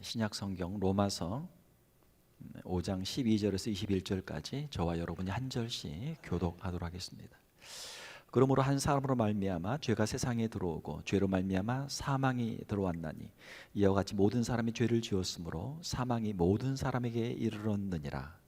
신약 성경 로마서 5장 12절에서 21절까지 저와 여러분이 한 절씩 교독하도록 하겠습니다. 그러므로 한 사람으로 말미암아 죄가 세상에 들어오고 죄로 말미암아 사망이 들어왔나니 이와 같이 모든 사람이 죄를 지었으므로 사망이 모든 사람에게 이르렀느니라.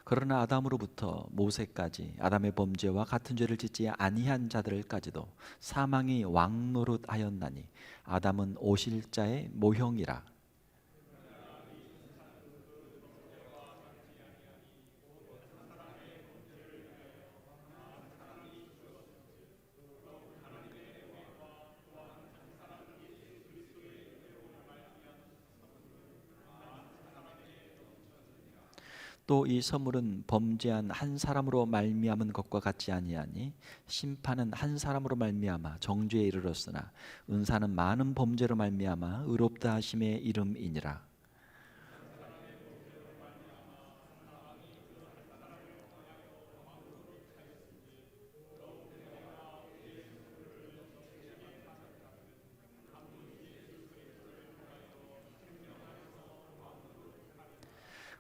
그러나 아담으로부터 모세까지 아담의 범죄와 같은 죄를 짓지 아니한 자들까지도 사망이 왕노릇하였나니 아담은 오실자의 모형이라. 또 이 선물은 범죄한 한 사람으로 말미암은 것과 같지 아니하니 심판은 한 사람으로 말미암아 정죄에 이르렀으나 은사는 많은 범죄로 말미암아 의롭다 하심의 이름이니라.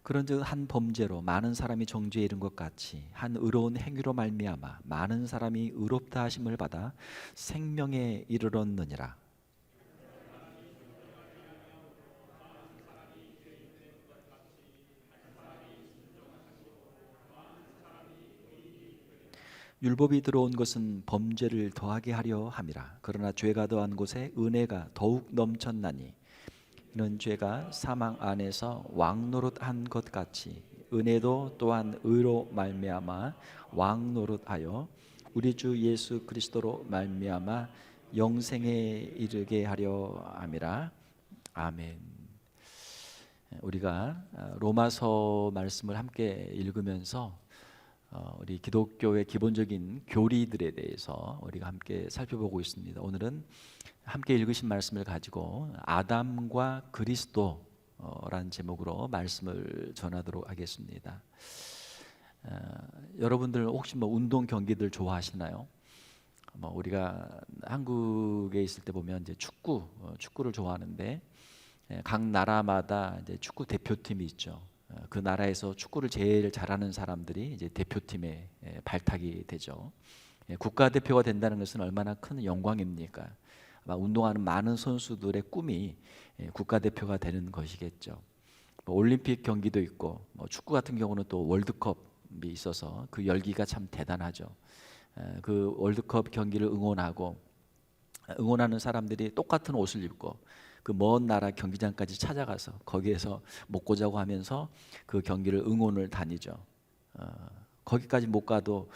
그런즉 한 범죄로 많은 사람이 정죄에 이른 것 같이 한 의로운 행위로 말미암아 많은 사람이 의롭다 하심을 받아 생명에 이르렀느니라. 율법이 들어온 것은 범죄를 더하게 하려 함이라. 그러나 죄가 더한 곳에 은혜가 더욱 넘쳤나니 이는 죄가 사망 안에서 왕노릇한 것 같이 은혜도 또한 의로 말미암아 왕노릇하여 우리 주 예수 그리스도로 말미암아 영생에 이르게 하려 함이라. 아멘. 우리가 로마서 말씀을 함께 읽으면서 우리 기독교의 기본적인 교리들에 대해서 우리가 함께 살펴보고 있습니다. 오늘은 함께 읽으신 말씀을 가지고 아담과 그리스도라는 제목으로 말씀을 전하도록 하겠습니다. 여러분들 혹시 운동 경기들 좋아하시나요? 우리가 한국에 있을 때 보면 이제 축구를 좋아하는데 각 나라마다 이제 축구 대표팀이 있죠. 그 나라에서 축구를 제일 잘하는 사람들이 이제 대표팀에 발탁이 되죠. 국가대표가 된다는 것은 얼마나 큰 영광입니까? 운동하는 많은 선수들의 꿈이 국가대표가 되는 것이겠죠. 올림픽 경기도 있고 축구 같은 경우는 또 월드컵이 있어서 그 열기가 참 대단하죠. 그 월드컵 경기를 응원하는 사람들이 똑같은 옷을 입고 그 먼 나라 경기장까지 찾아가서 거기에서 먹고 자고 하면서 그 경기를 응원을 다니죠. 거기까지 못 가도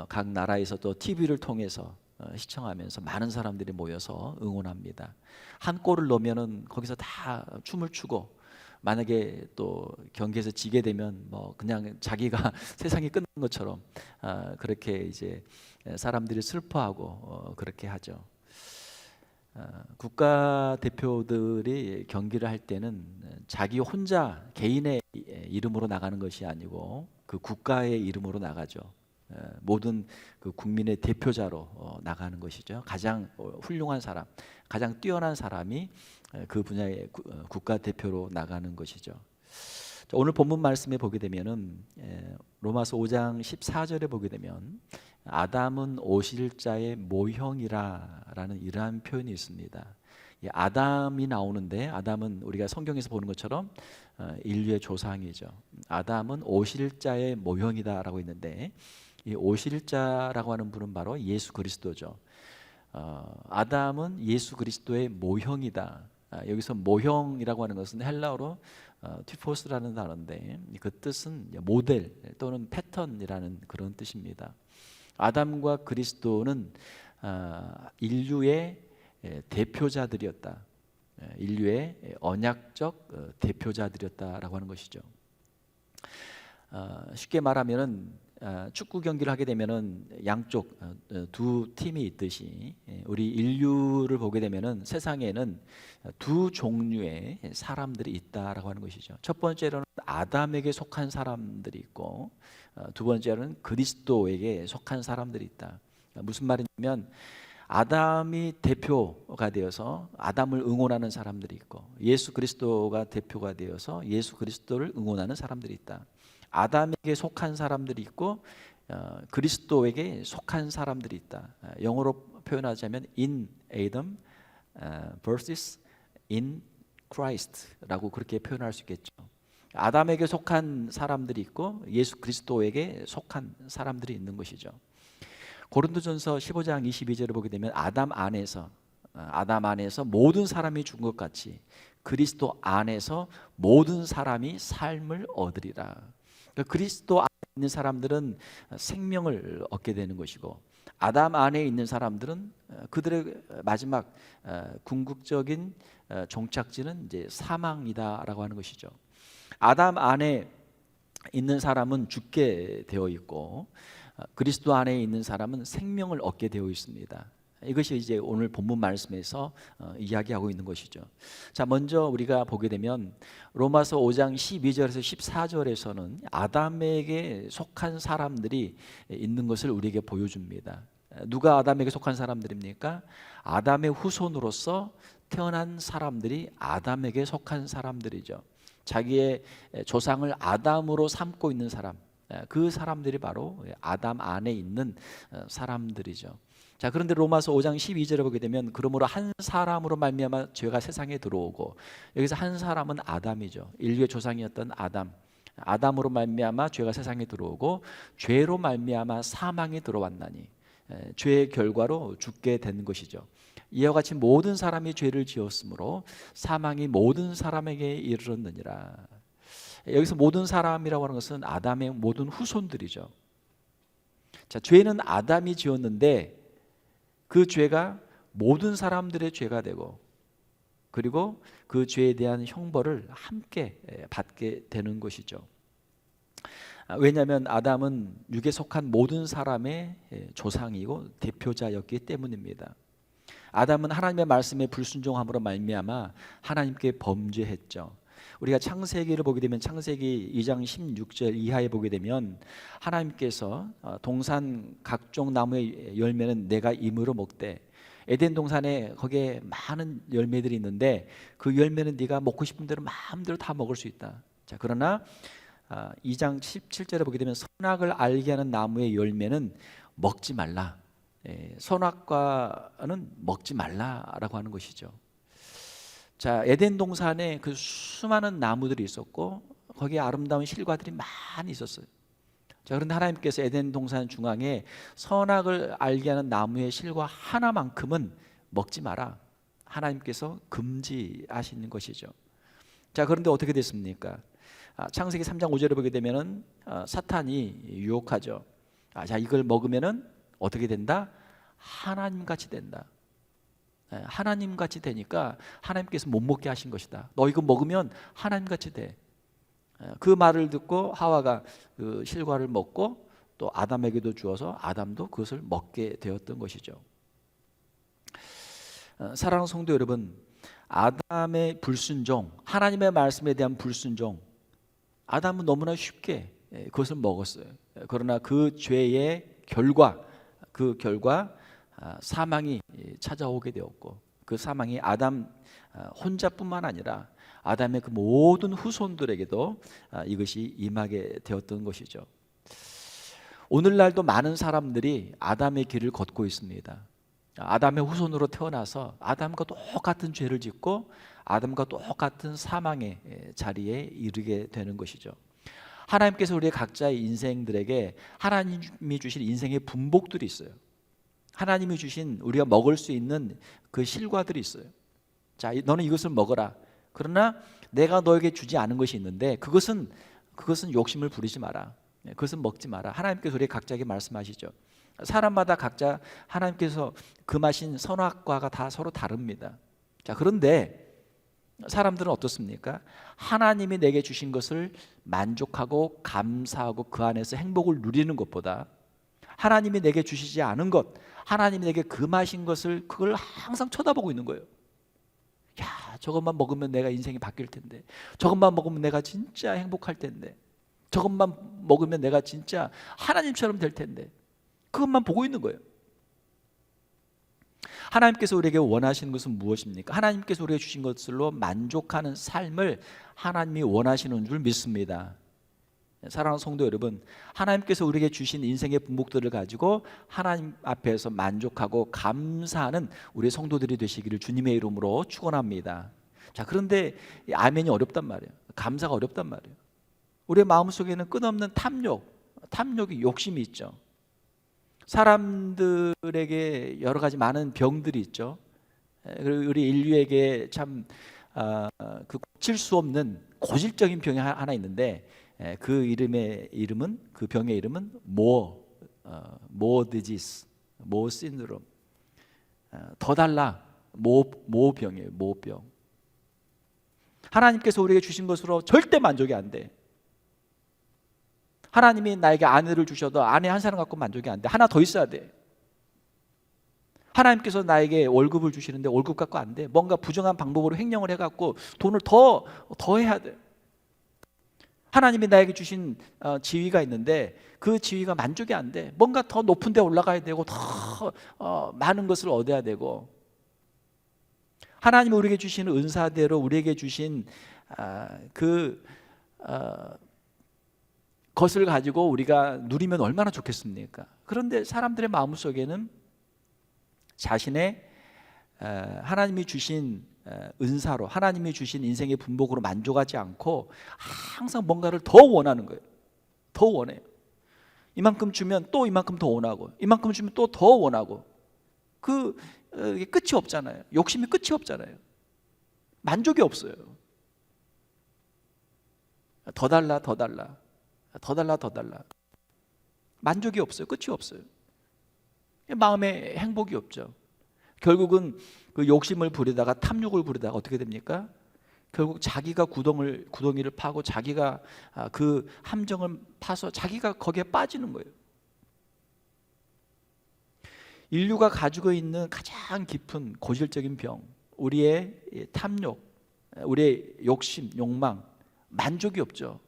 각 나라에서 또 TV를 통해서 시청하면서 많은 사람들이 모여서 응원합니다. 한 골을 넣으면은 거기서 다 춤을 추고 만약에 또 경기에서 지게 되면 그냥 자기가 세상이 끝난 것처럼 그렇게 이제 사람들이 슬퍼하고 그렇게 하죠. 국가 대표들이 경기를 할 때는 자기 혼자 개인의 이름으로 나가는 것이 아니고 그 국가의 이름으로 나가죠. 모든 그 국민의 대표자로 나가는 것이죠. 가장 훌륭한 사람, 가장 뛰어난 사람이 그 분야의 국가 대표로 나가는 것이죠. 오늘 본문 말씀에 보게 되면은 로마서 5장 14절에 보게 되면 아담은 오실자의 모형이라라는 이러한 표현이 있습니다. 아담이 나오는데 아담은 우리가 성경에서 보는 것처럼 인류의 조상이죠. 아담은 오실자의 모형이다라고 했는데 이 오실자라고 하는 분은 바로 예수 그리스도죠. 아담은 예수 그리스도의 모형이다. 여기서 모형이라고 하는 것은 헬라어로 티포스라는 단어인데 그 뜻은 모델 또는 패턴이라는 그런 뜻입니다. 아담과 그리스도는 인류의 대표자들이었다. 인류의 언약적 대표자들이었다라고 하는 것이죠. 쉽게 말하면은 축구 경기를 하게 되면은 양쪽 두 팀이 있듯이 우리 인류를 보게 되면은 세상에는 두 종류의 사람들이 있다라고 하는 것이죠. 첫 번째로는 아담에게 속한 사람들이 있고 두 번째로는 그리스도에게 속한 사람들이 있다. 무슨 말이냐면 아담이 대표가 되어서 아담을 응원하는 사람들이 있고 예수 그리스도가 대표가 되어서 예수 그리스도를 응원하는 사람들이 있다. 아담에게 속한 사람들이 있고 그리스도에게 속한 사람들이 있다. 영어로 표현하자면 in Adam versus in Christ라고 그렇게 표현할 수 있겠죠. 아담에게 속한 사람들이 있고 예수 그리스도에게 속한 사람들이 있는 것이죠. 고린도전서 15장 22절을 보게 되면 아담 안에서 모든 사람이 죽은 것 같이 그리스도 안에서 모든 사람이 삶을 얻으리라. 그러니까 그리스도 안에 있는 사람들은 생명을 얻게 되는 것이고 아담 안에 있는 사람들은 그들의 마지막 궁극적인 종착지는 이제 사망이다라고 하는 것이죠. 아담 안에 있는 사람은 죽게 되어 있고 그리스도 안에 있는 사람은 생명을 얻게 되어 있습니다. 이것이 이제 오늘 본문 말씀에서 이야기하고 있는 것이죠. 자, 먼저 우리가 보게 되면 로마서 5장 12절에서 14절에서는 아담에게 속한 사람들이 있는 것을 우리에게 보여줍니다. 누가 아담에게 속한 사람들입니까? 아담의 후손으로서 태어난 사람들이 아담에게 속한 사람들이죠. 자기의 조상을 아담으로 삼고 있는 사람, 그 사람들이 바로 아담 안에 있는 사람들이죠. 자, 그런데 로마서 5장 12절에 보게 되면 그러므로 한 사람으로 말미암아 죄가 세상에 들어오고, 여기서 한 사람은 아담이죠. 인류의 조상이었던 아담으로 말미암아 죄가 세상에 들어오고 죄로 말미암아 사망이 들어왔나니 죄의 결과로 죽게 되는 것이죠. 이와 같이 모든 사람이 죄를 지었으므로 사망이 모든 사람에게 이르렀느니라. 여기서 모든 사람이라고 하는 것은 아담의 모든 후손들이죠. 자, 죄는 아담이 지었는데 그 죄가 모든 사람들의 죄가 되고 그리고 그 죄에 대한 형벌을 함께 받게 되는 것이죠. 왜냐하면 아담은 육에 속한 모든 사람의 조상이고 대표자였기 때문입니다. 아담은 하나님의 말씀에 불순종함으로 말미암아 하나님께 범죄했죠. 우리가 창세기를 보게 되면 창세기 2장 16절 이하에 보게 되면 하나님께서 동산 각종 나무의 열매는 내가 임으로 먹되 에덴 동산에 거기에 많은 열매들이 있는데 그 열매는 네가 먹고 싶은 대로 마음대로 다 먹을 수 있다. 자, 그러나 2장 17절에 보게 되면 선악을 알게 하는 나무의 열매는 먹지 말라. 선악과는 먹지 말라라고 하는 것이죠. 자, 에덴 동산에 그 수많은 나무들이 있었고 거기에 아름다운 실과들이 많이 있었어요. 자, 그런데 하나님께서 에덴 동산 중앙에 선악을 알게 하는 나무의 실과 하나만큼은 먹지 마라. 하나님께서 금지하시는 것이죠. 자, 그런데 어떻게 됐습니까? 창세기 3장 5절에 보게 되면은 사탄이 유혹하죠. 자, 이걸 먹으면은 어떻게 된다? 하나님같이 된다. 하나님같이 되니까 하나님께서 못 먹게 하신 것이다. 너 이거 먹으면 하나님같이 돼. 그 말을 듣고 하와가 그 실과를 먹고 또 아담에게도 주어서 아담도 그것을 먹게 되었던 것이죠. 사랑하는 성도 여러분, 아담의 불순종, 하나님의 말씀에 대한 불순종, 아담은 너무나 쉽게 그것을 먹었어요. 그러나 그 죄의 결과, 사망이 찾아오게 되었고 그 사망이 아담 혼자뿐만 아니라 아담의 그 모든 후손들에게도 이것이 임하게 되었던 것이죠. 오늘날도 많은 사람들이 아담의 길을 걷고 있습니다. 아담의 후손으로 태어나서 아담과 똑같은 죄를 짓고 아담과 똑같은 사망의 자리에 이르게 되는 것이죠. 하나님께서 우리 각자의 인생들에게 하나님이 주신 인생의 분복들이 있어요. 하나님이 주신 우리가 먹을 수 있는 그 실과들이 있어요. 자, 너는 이것을 먹어라. 그러나 내가 너에게 주지 않은 것이 있는데 그것은 욕심을 부리지 마라. 그것은 먹지 마라. 하나님께서 우리 각자에게 말씀하시죠. 사람마다 각자 하나님께서 금하신 선악과가 다 서로 다릅니다. 자, 그런데 사람들은 어떻습니까? 하나님이 내게 주신 것을 만족하고 감사하고 그 안에서 행복을 누리는 것보다 하나님이 내게 주시지 않은 것, 하나님이 내게 금하신 것을 그걸 항상 쳐다보고 있는 거예요. 야, 저것만 먹으면 내가 인생이 바뀔 텐데, 저것만 먹으면 내가 진짜 행복할 텐데, 저것만 먹으면 내가 진짜 하나님처럼 될 텐데, 그것만 보고 있는 거예요. 하나님께서 우리에게 원하시는 것은 무엇입니까? 하나님께서 우리에게 주신 것들로 만족하는 삶을 하나님이 원하시는 줄 믿습니다. 사랑하는 성도 여러분, 하나님께서 우리에게 주신 인생의 분복들을 가지고 하나님 앞에서 만족하고 감사하는 우리 성도들이 되시기를 주님의 이름으로 축원합니다. 자, 그런데 아멘이 어렵단 말이에요. 감사가 어렵단 말이에요. 우리의 마음속에는 끝없는 탐욕이 욕심이 있죠. 사람들에게 여러 가지 많은 병들이 있죠. 그리고 우리 인류에게 참 그 고칠 수 없는 고질적인 병이 하나 있는데 그 병의 이름은 모어 디지스, 모어 신드롬. 더 달라, 모병이에요. 모병. 하나님께서 우리에게 주신 것으로 절대 만족이 안 돼. 하나님이 나에게 아내를 주셔도 아내 한 사람 갖고 만족이 안 돼. 하나 더 있어야 돼. 하나님께서 나에게 월급을 주시는데 월급 갖고 안 돼. 뭔가 부정한 방법으로 횡령을 해갖고 돈을 더 해야 돼. 하나님이 나에게 주신 지위가 있는데 그 지위가 만족이 안 돼. 뭔가 더 높은 데 올라가야 되고 더 많은 것을 얻어야 되고, 하나님이 우리에게 주신 은사대로 우리에게 주신 것을 가지고 우리가 누리면 얼마나 좋겠습니까? 그런데 사람들의 마음속에는 자신의 하나님이 주신 은사로, 하나님이 주신 인생의 분복으로 만족하지 않고 항상 뭔가를 더 원하는 거예요. 더 원해요. 이만큼 주면 또 이만큼 더 원하고, 이만큼 주면 또 더 원하고. 이게 끝이 없잖아요. 욕심이 끝이 없잖아요. 만족이 없어요. 더 달라, 더 달라, 더 달라, 더 달라. 만족이 없어요. 끝이 없어요. 마음에 행복이 없죠. 결국은 그 욕심을 부리다가, 탐욕을 부리다가 어떻게 됩니까? 결국 자기가 구덩이를 파고 자기가 그 함정을 파서 자기가 거기에 빠지는 거예요. 인류가 가지고 있는 가장 깊은 고질적인 병, 우리의 탐욕, 우리의 욕심, 욕망, 만족이 없죠.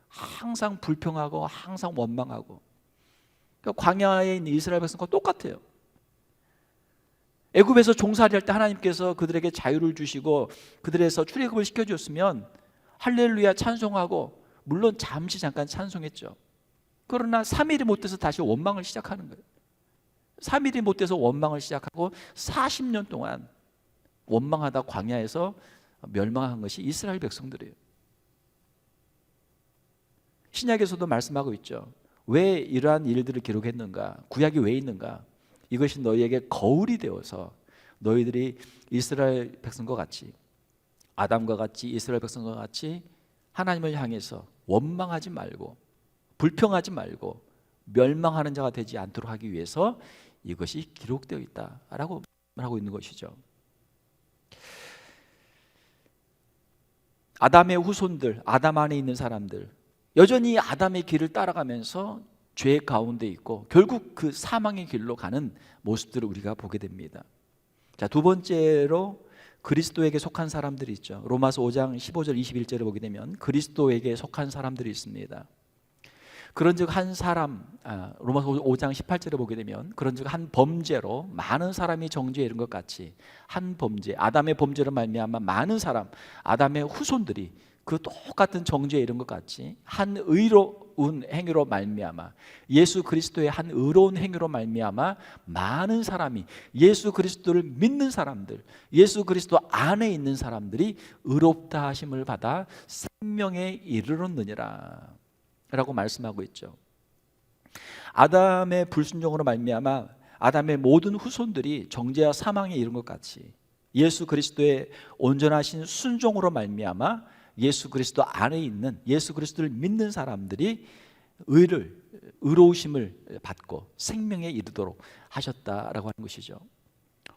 항상 불평하고 항상 원망하고. 그러니까 광야에 있는 이스라엘 백성과 똑같아요. 애굽에서 종살이 할 때 하나님께서 그들에게 자유를 주시고 그들에서 출애굽을 시켜줬으면 할렐루야 찬송하고, 물론 잠깐 찬송했죠. 그러나 3일이 못 돼서 다시 원망을 시작하는 거예요. 3일이 못 돼서 원망을 시작하고 40년 동안 원망하다 광야에서 멸망한 것이 이스라엘 백성들이에요. 신약에서도 말씀하고 있죠. 왜 이러한 일들을 기록했는가? 구약이 왜 있는가? 이것이 너희에게 거울이 되어서 너희들이 이스라엘 백성과 같이, 아담과 같이, 이스라엘 백성과 같이 하나님을 향해서 원망하지 말고 불평하지 말고 멸망하는 자가 되지 않도록 하기 위해서 이것이 기록되어 있다라고 말하고 있는 것이죠. 아담의 후손들, 아담 안에 있는 사람들, 여전히 아담의 길을 따라가면서 죄 가운데 있고 결국 그 사망의 길로 가는 모습들을 우리가 보게 됩니다. 자, 두 번째로 그리스도에게 속한 사람들이 있죠. 로마서 5장 15절 21절을 보게 되면 그리스도에게 속한 사람들이 있습니다. 그런즉 한 사람, 로마서 5장 18절에 보게 되면 그런즉 한 범죄로 많은 사람이 정죄에 이른 것 같이 한 범죄, 아담의 범죄로 말미암아 많은 사람, 아담의 후손들이 그 똑같은 정죄에 이른 것 같이 한 의로운 행위로 말미암아, 예수 그리스도의 한 의로운 행위로 말미암아 많은 사람이, 예수 그리스도를 믿는 사람들, 예수 그리스도 안에 있는 사람들이 의롭다 하심을 받아 생명에 이르렀느니라 라고 말씀하고 있죠. 아담의 불순종으로 말미암아 아담의 모든 후손들이 정죄와 사망에 이른 것 같이 예수 그리스도의 온전하신 순종으로 말미암아 예수 그리스도 안에 있는, 예수 그리스도를 믿는 사람들이 의로우심을 받고 생명에 이르도록 하셨다라고 하는 것이죠.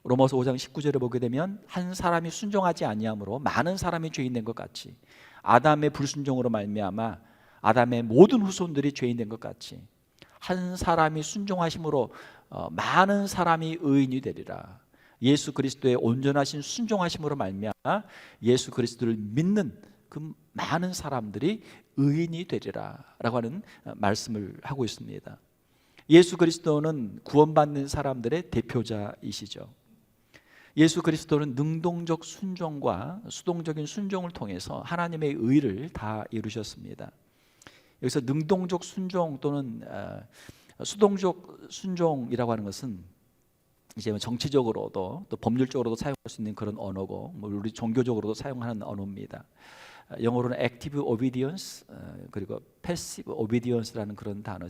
로마서 5장 19절에 보게 되면 한 사람이 순종하지 아니함으로 많은 사람이 죄인 된 것 같이 아담의 불순종으로 말미암아 아담의 모든 후손들이 죄인 된 것 같이 한 사람이 순종하심으로 많은 사람이 의인이 되리라. 예수 그리스도의 온전하신 순종하심으로 말미암아 예수 그리스도를 믿는 그 많은 사람들이 의인이 되리라 라고 하는 말씀을 하고 있습니다. 예수 그리스도는 구원받는 사람들의 대표자이시죠. 예수 그리스도는 능동적 순종과 수동적인 순종을 통해서 하나님의 의를 다 이루셨습니다. 여기서 능동적 순종 또는 수동적 순종이라고 하는 것은 이제 정치적으로도 또 법률적으로도 사용할 수 있는 그런 언어고 우리 종교적으로도 사용하는 언어입니다. 영어로는 active obedience 그리고 passive obedience라는 그런 단어.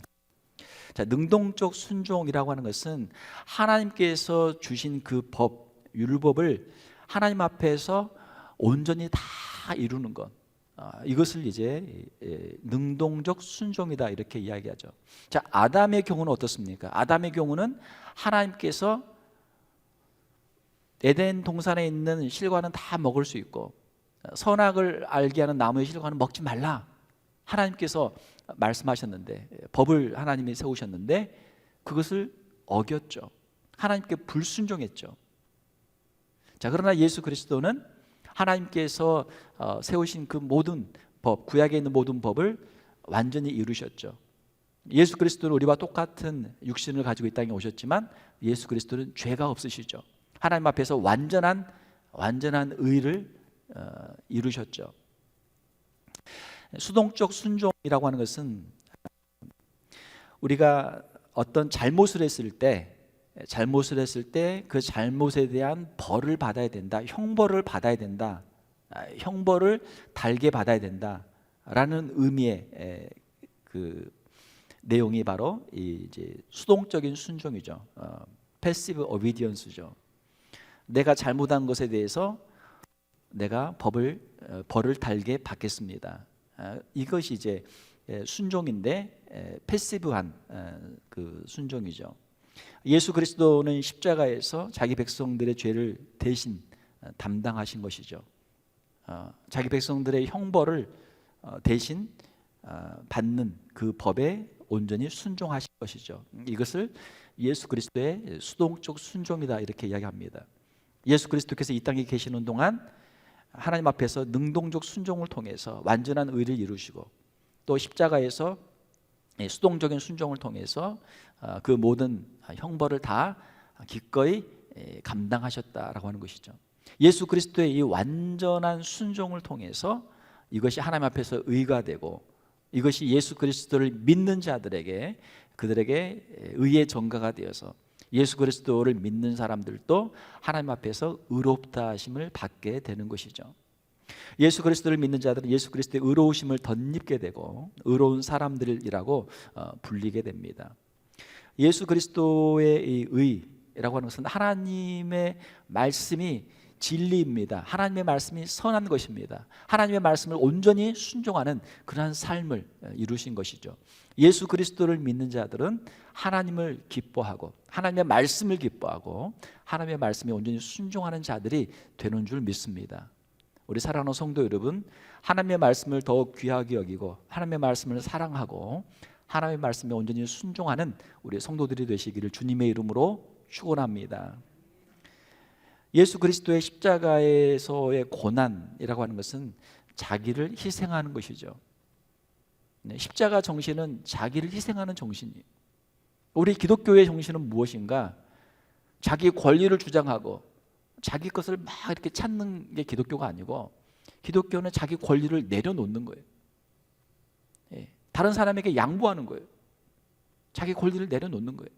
자, 능동적 순종이라고 하는 것은 하나님께서 주신 그 법, 율법을 하나님 앞에서 온전히 다 이루는 것. 이것을 이제 능동적 순종이다 이렇게 이야기하죠. 자, 아담의 경우는 어떻습니까? 아담의 경우는 하나님께서 에덴 동산에 있는 실과는 다 먹을 수 있고 선악을 알게 하는 나무의 실과는 먹지 말라. 하나님께서 말씀하셨는데 법을 하나님이 세우셨는데 그것을 어겼죠. 하나님께 불순종했죠. 자, 그러나 예수 그리스도는 하나님께서 세우신 그 모든 법, 구약에 있는 모든 법을 완전히 이루셨죠. 예수 그리스도는 우리와 똑같은 육신을 가지고 이 땅에 오셨지만 예수 그리스도는 죄가 없으시죠. 하나님 앞에서 완전한 의를 이루셨죠. 수동적 순종이라고 하는 것은 우리가 어떤 잘못을 했을 때 그 잘못에 대한 벌을 받아야 된다, 형벌을 받아야 된다, 형벌을 달게 받아야 된다라는 의미의 그 내용이 바로 이제 수동적인 순종이죠. 패시브 오비디언스죠. 내가 잘못한 것에 대해서 내가 벌을 달게 받겠습니다. 이것이 이제 순종인데 패시브한 그 순종이죠. 예수 그리스도는 십자가에서 자기 백성들의 죄를 대신 담당하신 것이죠. 자기 백성들의 형벌을 대신 받는 그 법에 온전히 순종하신 것이죠. 이것을 예수 그리스도의 수동적 순종이다 이렇게 이야기합니다. 예수 그리스도께서 이 땅에 계시는 동안 하나님 앞에서 능동적 순종을 통해서 완전한 의를 이루시고 또 십자가에서 수동적인 순종을 통해서 그 모든 형벌을 다 기꺼이 감당하셨다라고 하는 것이죠. 예수 그리스도의 이 완전한 순종을 통해서 이것이 하나님 앞에서 의가 되고 이것이 예수 그리스도를 믿는 자들에게 그들에게 의의 전가가 되어서 예수 그리스도를 믿는 사람들도 하나님 앞에서 의롭다 하심을 받게 되는 것이죠. 예수 그리스도를 믿는 자들은 예수 그리스도의 의로우심을 덧입게 되고 의로운 사람들이라고 불리게 됩니다. 예수 그리스도의 이 의라고 하는 것은 하나님의 말씀이 진리입니다. 하나님의 말씀이 선한 것입니다. 하나님의 말씀을 온전히 순종하는 그러한 삶을 이루신 것이죠. 예수 그리스도를 믿는 자들은 하나님을 기뻐하고 하나님의 말씀을 기뻐하고 하나님의 말씀에 온전히 순종하는 자들이 되는 줄 믿습니다. 우리 사랑하는 성도 여러분, 하나님의 말씀을 더욱 귀하게 여기고 하나님의 말씀을 사랑하고 하나님의 말씀에 온전히 순종하는 우리 성도들이 되시기를 주님의 이름으로 축원합니다. 예수 그리스도의 십자가에서의 고난이라고 하는 것은 자기를 희생하는 것이죠. 십자가 정신은 자기를 희생하는 정신이에요. 우리 기독교의 정신은 무엇인가? 자기 권리를 주장하고 자기 것을 막 이렇게 찾는 게 기독교가 아니고 기독교는 자기 권리를 내려놓는 거예요. 다른 사람에게 양보하는 거예요. 자기 권리를 내려놓는 거예요.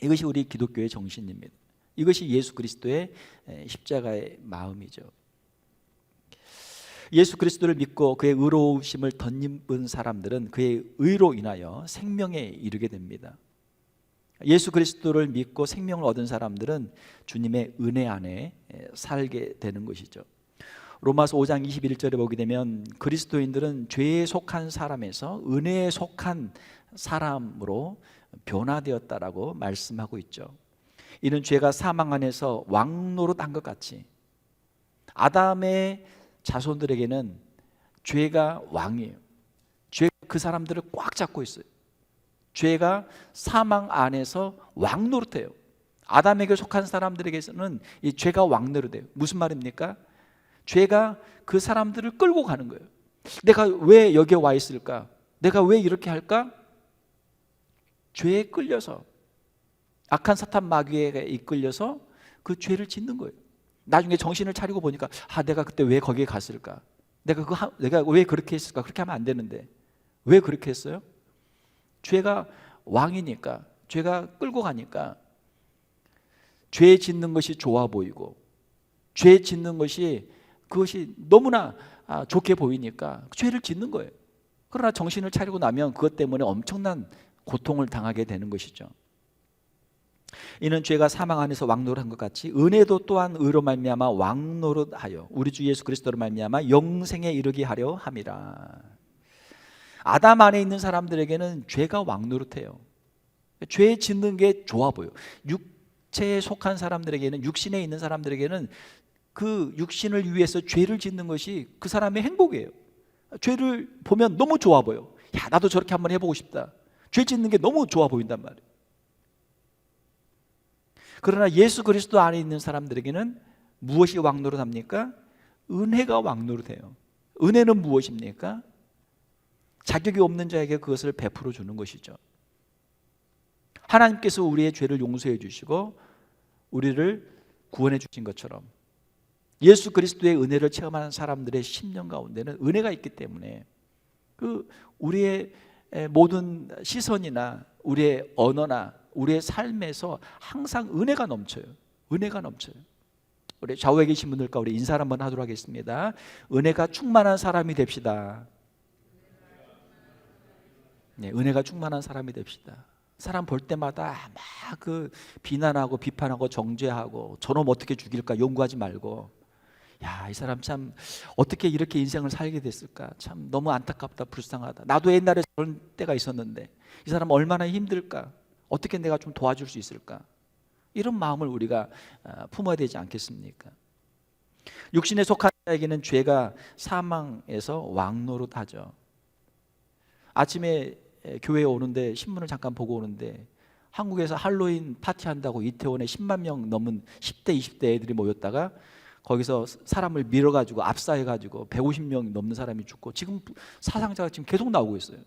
이것이 우리 기독교의 정신입니다. 이것이 예수 그리스도의 십자가의 마음이죠. 예수 그리스도를 믿고 그의 의로우심을 덧입은 사람들은 그의 의로 인하여 생명에 이르게 됩니다. 예수 그리스도를 믿고 생명을 얻은 사람들은 주님의 은혜 안에 살게 되는 것이죠. 로마서 5장 21절에 보게 되면 그리스도인들은 죄에 속한 사람에서 은혜에 속한 사람으로 변화되었다라고 말씀하고 있죠. 이는 죄가 사망 안에서 왕노릇 한 것 같이 아담의 자손들에게는 죄가 왕이에요. 죄가 그 사람들을 꽉 잡고 있어요. 죄가 사망 안에서 왕노릇해요. 아담에게 속한 사람들에게서는 이 죄가 왕노릇해요. 무슨 말입니까? 죄가 그 사람들을 끌고 가는 거예요. 내가 왜 여기에 와 있을까? 내가 왜 이렇게 할까? 죄에 끌려서, 악한 사탄 마귀에 이끌려서 그 죄를 짓는 거예요. 나중에 정신을 차리고 보니까 내가 그때 왜 거기에 갔을까? 내가 왜 그렇게 했을까? 그렇게 하면 안 되는데 왜 그렇게 했어요? 죄가 왕이니까, 죄가 끌고 가니까 죄 짓는 것이 좋아 보이고, 죄 짓는 것이 그것이 너무나 좋게 보이니까 죄를 짓는 거예요. 그러나 정신을 차리고 나면 그것 때문에 엄청난 고통을 당하게 되는 것이죠. 이는 죄가 사망 안에서 왕노릇한 것 같이 은혜도 또한 의로 말미암아 왕노릇하여 우리 주 예수 그리스도로 말미암아 영생에 이르게 하려 함이라. 아담 안에 있는 사람들에게는 죄가 왕노릇해요. 죄 짓는 게 좋아 보여. 육체에 속한 사람들에게는, 육신에 있는 사람들에게는 그 육신을 위해서 죄를 짓는 것이 그 사람의 행복이에요. 죄를 보면 너무 좋아 보여. 야, 나도 저렇게 한번 해보고 싶다. 죄 짓는 게 너무 좋아 보인단 말이에요. 그러나 예수 그리스도 안에 있는 사람들에게는 무엇이 왕노릇합니까? 은혜가 왕노릇해요. 은혜는 무엇입니까? 자격이 없는 자에게 그것을 베풀어 주는 것이죠. 하나님께서 우리의 죄를 용서해 주시고 우리를 구원해 주신 것처럼 예수 그리스도의 은혜를 체험하는 사람들의 심령 가운데는 은혜가 있기 때문에 우리의 모든 시선이나 우리의 언어나 우리의 삶에서 항상 은혜가 넘쳐요. 은혜가 넘쳐요. 우리 좌우에 계신 분들과 우리 인사를 한번 하도록 하겠습니다. 은혜가 충만한 사람이 됩시다. 네, 은혜가 충만한 사람이 됩시다. 사람 볼 때마다 막 비난하고 비판하고 정죄하고 저놈 어떻게 죽일까 연구하지 말고, 야, 이 사람 참 어떻게 이렇게 인생을 살게 됐을까, 참 너무 안타깝다, 불쌍하다, 나도 옛날에 그런 때가 있었는데 이 사람 얼마나 힘들까, 어떻게 내가 좀 도와줄 수 있을까, 이런 마음을 우리가 품어야 되지 않겠습니까? 육신에 속한 자에게는 죄가 사망에서 왕노릇하죠. 아침에 교회에 오는데 신문을 잠깐 보고 오는데 한국에서 할로윈 파티한다고 이태원에 10만 명 넘은 10대 20대 애들이 모였다가 거기서 사람을 밀어가지고 압사해가지고 150명 넘는 사람이 죽고 지금 사상자가 지금 계속 나오고 있어요.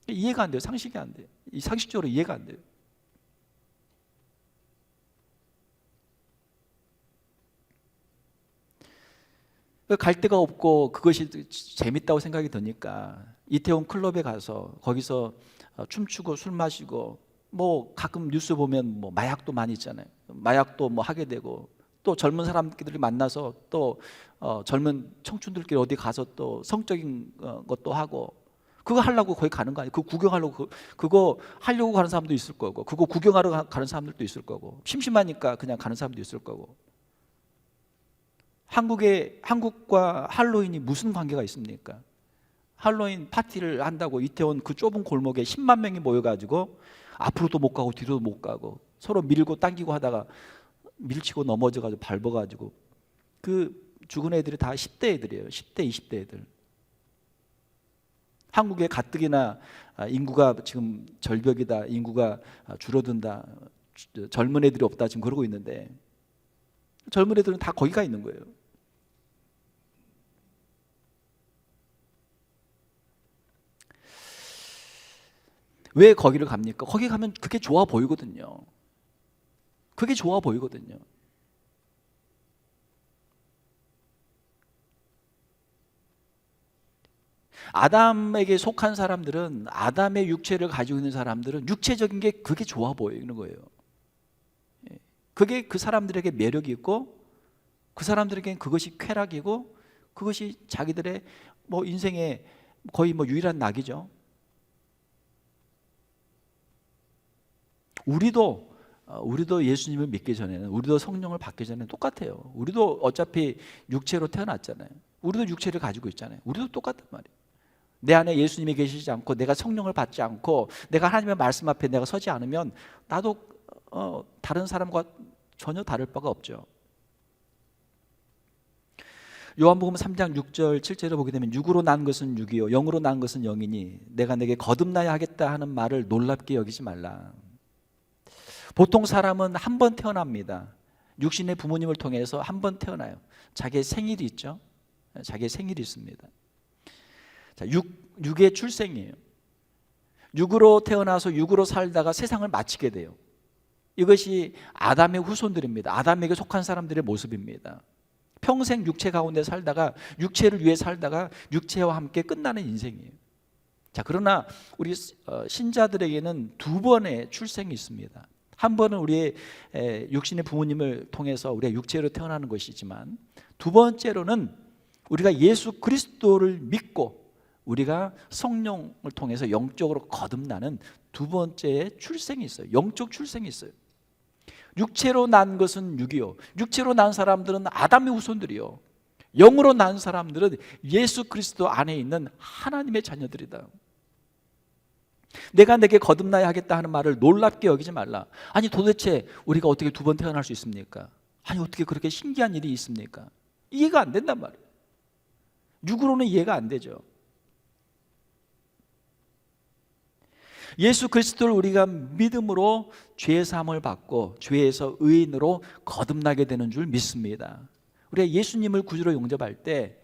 이해가 안 돼요. 상식이 안 돼요. 상식적으로 이해가 안 돼요. 갈 데가 없고 그것이 재밌다고 생각이 드니까 이태원 클럽에 가서 거기서 춤추고 술 마시고, 뭐 가끔 뉴스 보면 뭐 마약도 많이 있잖아요. 마약도 뭐 하게 되고, 또 젊은 사람들이 만나서 또 젊은 청춘들끼리 어디 가서 또 성적인 것도 하고, 그거 하려고 거기 가는 거 아니에요. 그거 구경하려고, 그거 하려고 가는 사람도 있을 거고, 그거 구경하러 가는 사람들도 있을 거고, 심심하니까 그냥 가는 사람도 있을 거고. 한국과 할로윈이 무슨 관계가 있습니까? 할로윈 파티를 한다고 이태원 그 좁은 골목에 10만 명이 모여가지고 앞으로도 못 가고 뒤로도 못 가고 서로 밀고 당기고 하다가 밀치고 넘어져가지고 밟아가지고 그 죽은 애들이 다 10대 애들이에요. 10대 20대 애들. 한국의 가뜩이나 인구가 지금 절벽이다, 인구가 줄어든다, 젊은 애들이 없다 지금 그러고 있는데 젊은 애들은 다 거기 가 있는 거예요. 왜 거기를 갑니까? 거기 가면 그게 좋아 보이거든요. 그게 좋아 보이거든요. 아담에게 속한 사람들은, 아담의 육체를 가지고 있는 사람들은 육체적인 게 그게 좋아 보이는 거예요. 그게 그 사람들에게 매력이 있고, 그 사람들에게는 그것이 쾌락이고, 그것이 자기들의 뭐 인생의 거의 뭐 유일한 낙이죠. 우리도 예수님을 믿기 전에는, 우리도 성령을 받기 전에는 똑같아요. 우리도 어차피 육체로 태어났잖아요. 우리도 육체를 가지고 있잖아요. 우리도 똑같단 말이에요. 내 안에 예수님이 계시지 않고 내가 성령을 받지 않고 내가 하나님의 말씀 앞에 내가 서지 않으면 나도 다른 사람과 전혀 다를 바가 없죠. 요한복음 3장 6절 7절을 보게 되면 육으로 난 것은 육이요 영으로 난 것은 영이니 내가 내게 거듭나야 하겠다 하는 말을 놀랍게 여기지 말라. 보통 사람은 한 번 태어납니다. 육신의 부모님을 통해서 한 번 태어나요. 자기의 생일이 있죠. 자기의 생일이 있습니다. 자, 육의 출생이에요. 육으로 태어나서 육으로 살다가 세상을 마치게 돼요. 이것이 아담의 후손들입니다. 아담에게 속한 사람들의 모습입니다. 평생 육체 가운데 살다가 육체를 위해 살다가 육체와 함께 끝나는 인생이에요. 자, 그러나 우리 신자들에게는 두 번의 출생이 있습니다. 한 번은 우리의 육신의 부모님을 통해서 우리가 육체로 태어나는 것이지만, 두 번째로는 우리가 예수 그리스도를 믿고 우리가 성령을 통해서 영적으로 거듭나는 두 번째의 출생이 있어요. 영적 출생이 있어요. 육체로 난 것은 육이요 육체로 난 사람들은 아담의 후손들이요 영으로 난 사람들은 예수 그리스도 안에 있는 하나님의 자녀들이다. 내가 내게 거듭나야 하겠다 하는 말을 놀랍게 여기지 말라. 아니 도대체 우리가 어떻게 두 번 태어날 수 있습니까? 아니 어떻게 그렇게 신기한 일이 있습니까? 이해가 안 된단 말이에요. 육으로는 이해가 안 되죠. 예수 그리스도를 우리가 믿음으로 죄 사함을 받고 죄에서 의인으로 거듭나게 되는 줄 믿습니다. 우리가 예수님을 구주로 영접할 때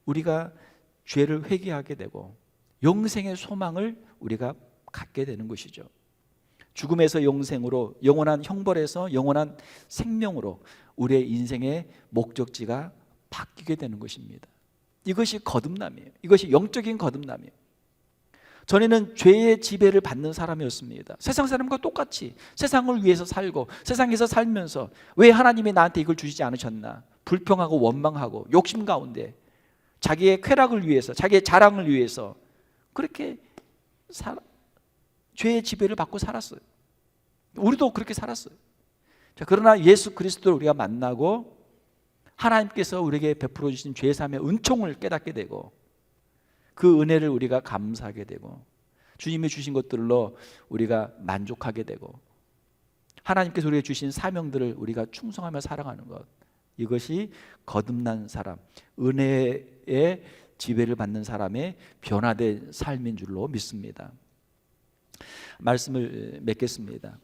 우리가 죄를 회개하게 되고 영생의 소망을 우리가 갖게 되는 것이죠. 죽음에서 영생으로, 영원한 형벌에서 영원한 생명으로 우리의 인생의 목적지가 바뀌게 되는 것입니다. 이것이 거듭남이에요. 이것이 영적인 거듭남이에요. 전에는 죄의 지배를 받는 사람이었습니다. 세상 사람과 똑같이 세상을 위해서 살고 세상에서 살면서 왜 하나님이 나한테 이걸 주시지 않으셨나 불평하고 원망하고 욕심 가운데 자기의 쾌락을 위해서 자기의 자랑을 위해서 그렇게 죄의 지배를 받고 살았어요. 우리도 그렇게 살았어요. 자, 그러나 예수 그리스도를 우리가 만나고 하나님께서 우리에게 베풀어 주신 죄 사함의 은총을 깨닫게 되고 그 은혜를 우리가 감사하게 되고 주님이 주신 것들로 우리가 만족하게 되고 하나님께서 우리에게 주신 사명들을 우리가 충성하며 살아가는 것, 이것이 거듭난 사람, 은혜의 지배를 받는 사람의 변화된 삶인 줄로 믿습니다. 말씀을 맺겠습니다.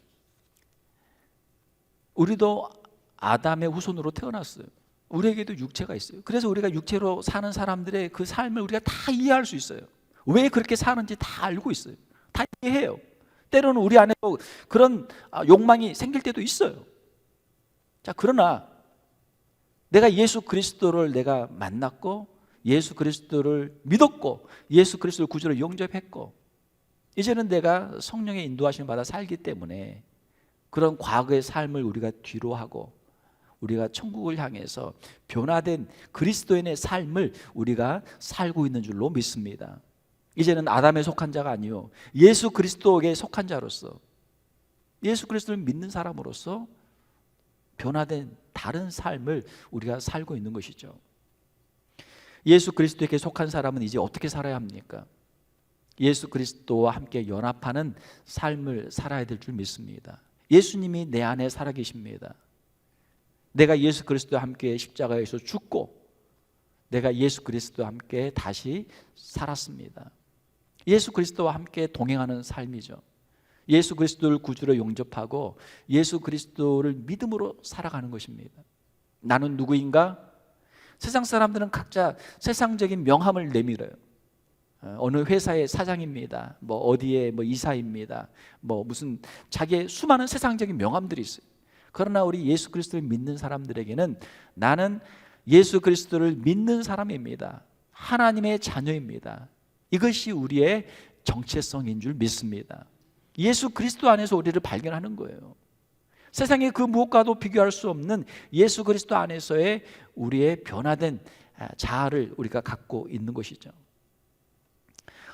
우리도 아담의 후손으로 태어났어요. 우리에게도 육체가 있어요. 그래서 우리가 육체로 사는 사람들의 그 삶을 우리가 다 이해할 수 있어요. 왜 그렇게 사는지 다 알고 있어요. 다 이해해요. 때로는 우리 안에도 그런 욕망이 생길 때도 있어요. 자, 그러나 내가 예수 그리스도를 내가 만났고 예수 그리스도를 믿었고 예수 그리스도를 구주로 영접했고 이제는 내가 성령의 인도하심을 받아 살기 때문에 그런 과거의 삶을 우리가 뒤로 하고 우리가 천국을 향해서 변화된 그리스도인의 삶을 우리가 살고 있는 줄로 믿습니다. 이제는 아담에 속한 자가 아니요 예수 그리스도에게 속한 자로서 예수 그리스도를 믿는 사람으로서 변화된 다른 삶을 우리가 살고 있는 것이죠. 예수 그리스도에게 속한 사람은 이제 어떻게 살아야 합니까? 예수 그리스도와 함께 연합하는 삶을 살아야 될 줄 믿습니다. 예수님이 내 안에 살아계십니다. 내가 예수 그리스도와 함께 십자가에서 죽고 내가 예수 그리스도와 함께 다시 살았습니다. 예수 그리스도와 함께 동행하는 삶이죠. 예수 그리스도를 구주로 영접하고 예수 그리스도를 믿음으로 살아가는 것입니다. 나는 누구인가? 세상 사람들은 각자 세상적인 명함을 내밀어요. 어느 회사의 사장입니다. 뭐 어디에 뭐 이사입니다. 뭐 무슨 자기의 수많은 세상적인 명함들이 있어요. 그러나 우리 예수 그리스도를 믿는 사람들에게는 나는 예수 그리스도를 믿는 사람입니다. 하나님의 자녀입니다. 이것이 우리의 정체성인 줄 믿습니다. 예수 그리스도 안에서 우리를 발견하는 거예요. 세상의 그 무엇과도 비교할 수 없는 예수 그리스도 안에서의 우리의 변화된 자아를 우리가 갖고 있는 것이죠.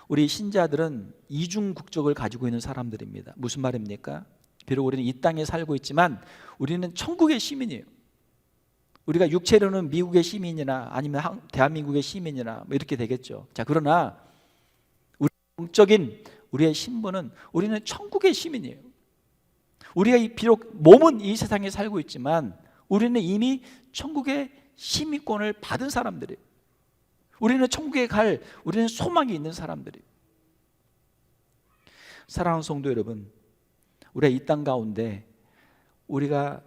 우리 신자들은 이중 국적을 가지고 있는 사람들입니다. 무슨 말입니까? 비록 우리는 이 땅에 살고 있지만 우리는 천국의 시민이에요. 우리가 육체로는 미국의 시민이나 아니면 대한민국의 시민이나 뭐 이렇게 되겠죠. 자, 그러나 우리 영적인 우리의 신분은 우리는 천국의 시민이에요. 우리가 비록 몸은 이 세상에 살고 있지만 우리는 이미 천국의 시민권을 받은 사람들이에요. 우리는 천국에 우리는 소망이 있는 사람들이에요. 사랑하는 성도 여러분, 우리가 이 땅 가운데 우리가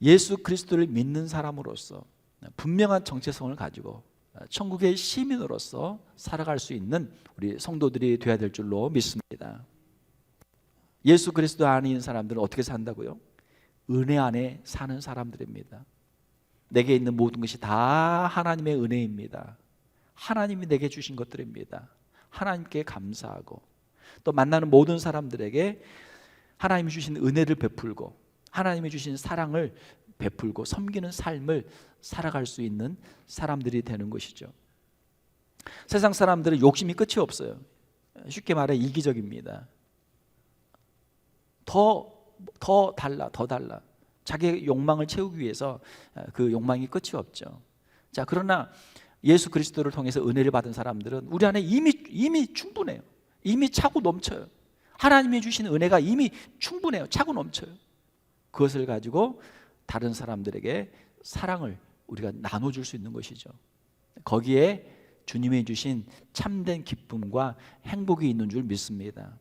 예수 그리스도를 믿는 사람으로서 분명한 정체성을 가지고 천국의 시민으로서 살아갈 수 있는 우리 성도들이 되어야 될 줄로 믿습니다. 예수 그리스도 안에 있는 사람들은 어떻게 산다고요? 은혜 안에 사는 사람들입니다. 내게 있는 모든 것이 다 하나님의 은혜입니다. 하나님이 내게 주신 것들입니다. 하나님께 감사하고 또 만나는 모든 사람들에게 하나님이 주신 은혜를 베풀고 하나님이 주신 사랑을 베풀고 섬기는 삶을 살아갈 수 있는 사람들이 되는 것이죠. 세상 사람들은 욕심이 끝이 없어요. 쉽게 말해 이기적입니다. 더 달라. 자기의 욕망을 채우기 위해서 그 욕망이 끝이 없죠. 자, 그러나 예수 그리스도를 통해서 은혜를 받은 사람들은 우리 안에 이미 충분해요. 이미 차고 넘쳐요. 하나님이 주신 은혜가 이미 충분해요. 차고 넘쳐요. 그것을 가지고 다른 사람들에게 사랑을 우리가 나눠줄 수 있는 것이죠. 거기에 주님이 주신 참된 기쁨과 행복이 있는 줄 믿습니다.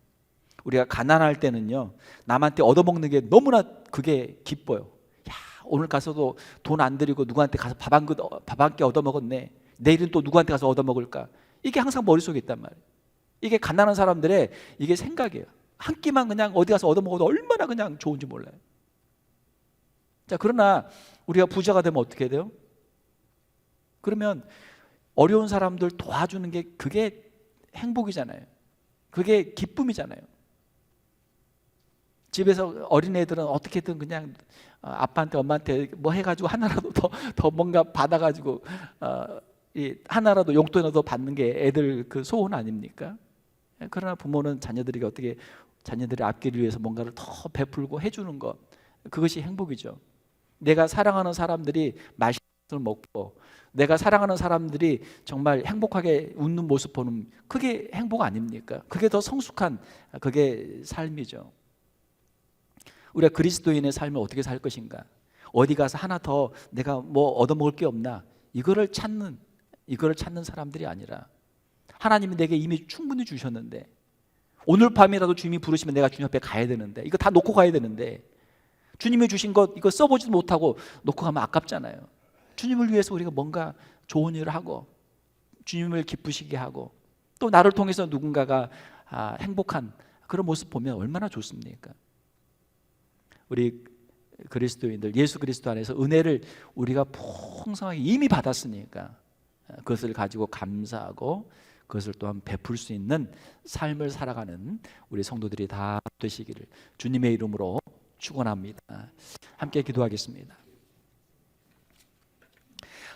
우리가 가난할 때는요, 남한테 얻어먹는 게 너무나 그게 기뻐요. 야, 오늘 가서도 돈 안 들이고 누구한테 가서 밥 한 끼 얻어먹었네. 내일은 또 누구한테 가서 얻어먹을까? 이게 항상 머릿속에 있단 말이에요. 이게 가난한 사람들의 이게 생각이에요. 한 끼만 그냥 어디 가서 얻어먹어도 얼마나 그냥 좋은지 몰라요. 자, 그러나 우리가 부자가 되면 어떻게 돼요? 그러면 어려운 사람들 도와주는 게 그게 행복이잖아요. 그게 기쁨이잖아요. 집에서 어린애들은 어떻게든 그냥 아빠한테 엄마한테 뭐 해가지고 하나라도 더 뭔가 받아가지고 하나라도 용돈이라도 받는 게 애들 그 소원 아닙니까? 그러나 부모는 자녀들에게 어떻게 자녀들의 앞길을 위해서 뭔가를 더 베풀고 해주는 것, 그것이 행복이죠. 내가 사랑하는 사람들이 맛있는 것을 먹고 내가 사랑하는 사람들이 정말 행복하게 웃는 모습 보는, 그게 행복 아닙니까? 그게 더 성숙한 그게 삶이죠. 우리가 그리스도인의 삶을 어떻게 살 것인가? 어디 가서 하나 더 내가 뭐 얻어먹을 게 없나? 이거를 찾는 사람들이 아니라 하나님이 내게 이미 충분히 주셨는데 오늘 밤이라도 주님이 부르시면 내가 주님 앞에 가야 되는데 이거 다 놓고 가야 되는데 주님이 주신 것 이거 써보지도 못하고 놓고 가면 아깝잖아요. 주님을 위해서 우리가 뭔가 좋은 일을 하고 주님을 기쁘시게 하고 또 나를 통해서 누군가가 행복한 그런 모습 보면 얼마나 좋습니까? 우리 그리스도인들 예수 그리스도 안에서 은혜를 우리가 풍성하게 이미 받았으니까 그것을 가지고 감사하고 그것을 또한 베풀 수 있는 삶을 살아가는 우리 성도들이 다 되시기를 주님의 이름으로 축원합니다. 함께 기도하겠습니다.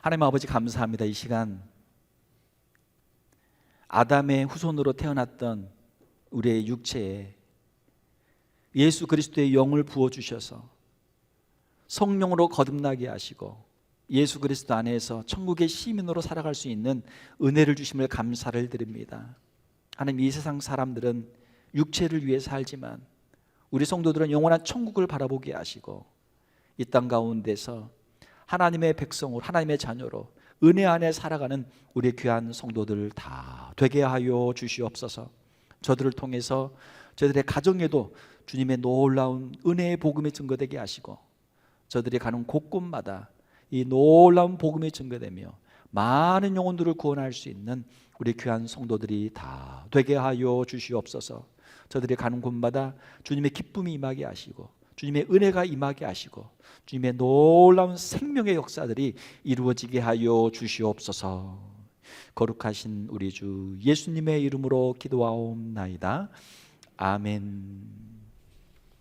하나님 아버지 감사합니다. 이 시간 아담의 후손으로 태어났던 우리의 육체에 예수 그리스도의 영을 부어주셔서 성령으로 거듭나게 하시고 예수 그리스도 안에서 천국의 시민으로 살아갈 수 있는 은혜를 주심을 감사를 드립니다. 하나님, 이 세상 사람들은 육체를 위해 살지만 우리 성도들은 영원한 천국을 바라보게 하시고 이 땅 가운데서 하나님의 백성으로 하나님의 자녀로 은혜 안에 살아가는 우리 귀한 성도들 다 되게 하여 주시옵소서. 저들을 통해서 저들의 가정에도 주님의 놀라운 은혜의 복음이 증거되게 하시고 저들이 가는 곳곳마다 이 놀라운 복음이 증거되며 많은 영혼들을 구원할 수 있는 우리 귀한 성도들이 다 되게 하여 주시옵소서. 저들이 가는 곳마다 주님의 기쁨이 임하게 하시고 주님의 은혜가 임하게 하시고 주님의 놀라운 생명의 역사들이 이루어지게 하여 주시옵소서. 거룩하신 우리 주 예수님의 이름으로 기도하옵나이다. 아멘.